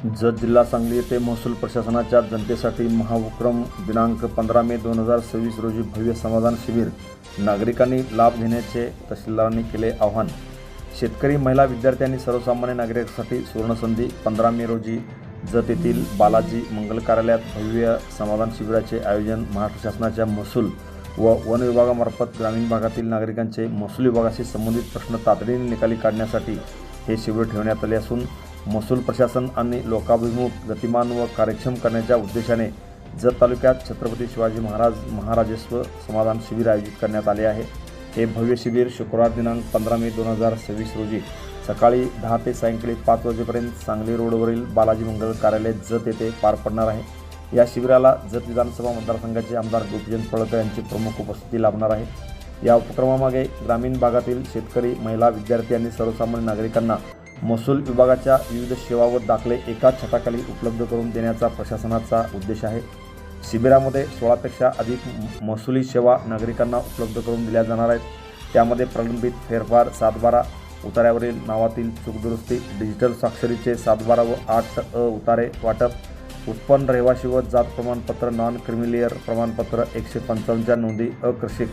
जत जिल्हा सांगली येथे महसूल प्रशासनाच्या जनतेसाठी महाउपक्रम दिनांक 15 मे 2026 रोजी भव्य समाधान शिबिर नागरिकांनी लाभ घेण्याचे तहसीलदारांनी केले आवाहन। शेतकरी, महिला, विद्यार्थी आणि सर्वसामान्य नागरिकांसाठी सुवर्णसंधी। 15 मे रोजी जत येथील बालाजी मंगल कार्यालयात भव्य समाधान शिबिराचे आयोजन महाराष्ट्र शासनाच्या महसूल व वन विभागामार्फत ग्रामीण भागातील नागरिकांचे महसूल विभागाशी संबंधित प्रश्न तातडीने निकाली काढण्यासाठी हे शिबिर ठेवण्यात आले असून महसूल प्रशासन आणि लोकाभिमुख, गतिमान व कार्यक्षम करण्याच्या उद्देशाने जत तालुक्यात छत्रपती शिवाजी महाराजस्व समाधान शिबिर आयोजित करण्यात आले आहे। हे भव्य शिबिर शुक्रवार दिनांक 15 मे 2026 रोजी सकाळी 10 ते सायंकाळी 5 वाजेपर्यंत सांगली रोडवरील बालाजी मंगल कार्यालय जत येथे पार पडणार आहे। या शिबिराला जत विधानसभा मतदारसंघाचे आमदार गोपीचंद पडळकर यांची प्रमुख उपस्थिती लाभणार आहे। या उपक्रमामागे ग्रामीण भागातील शेतकरी, महिला, विद्यार्थी आणि सर्वसामान्य नागरिकांना महसूल विभागाच्या विविध सेवा व दाखले एकाच छताखाली उपलब्ध करून देण्याचा प्रशासनाचा उद्देश आहे। शिबिरामध्ये 16 पेक्षा अधिक महसुली सेवा नागरिकांना उपलब्ध करून दिल्या जाणार आहेत। त्यामध्ये प्रलंबित फेरफार 7/12, उतार्यावरील नावातील चूक दुरुस्ती, डिजिटल स्वाक्षरीचे 7/12 व 8 उतारे वाटप, उत्पन्न, रहिवासी व जात प्रमाणपत्र, नॉन क्रिमिलियर प्रमाणपत्र, 155 नोंदी, अकृषिक,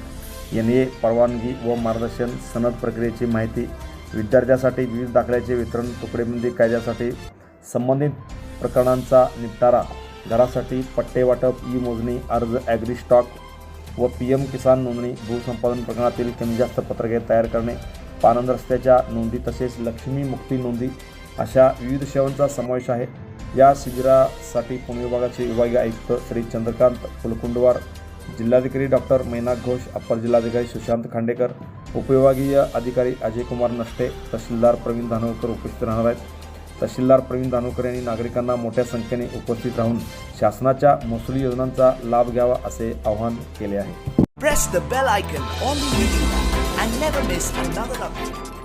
NA परवानगी व मार्गदर्शन, सनद प्रक्रियेची माहिती, विद्यार्थ्यांसाठी विविध दाखल्याचे वितरण, तुकडेबंदी कायद्यासाठी संबंधित प्रकरणांचा निपटारा, घरासाठी पट्टे वाटप, मोजणी अर्ज, ॲग्री स्टॉक व PM किसान नोंदणी, भूसंपादन प्रकरणातील कमी जास्त पत्रके तयार करणे, पानंद रस्त्याच्या नोंदी तसेच लक्ष्मी मुक्ती नोंदी अशा विविध सेवांचा समावेश आहे। या शिबिरासाठी पुणे विभागाचे विभागीय आयुक्त श्री चंद्रकांत फुलकुंडवार, जिल्हाधिकारी डॉक्टर मैनाक घोष, अपर जिल्हाधिकारी सुशांत खांडेकर, उपविभागीय अधिकारी अजय कुमार नष्टे, तहसीलदार प्रवीण धानोरकर उपस्थित राहणार आहेत। तहसीलदार प्रवीण धानोरकर यांनी नागरिकांना मोठ्या संख्येने उपस्थित राहून शासनाच्या महसुली योजनांचा लाभ घ्यावा असे आवाहन केले आहे। Press the bell icon on the video and never miss another update.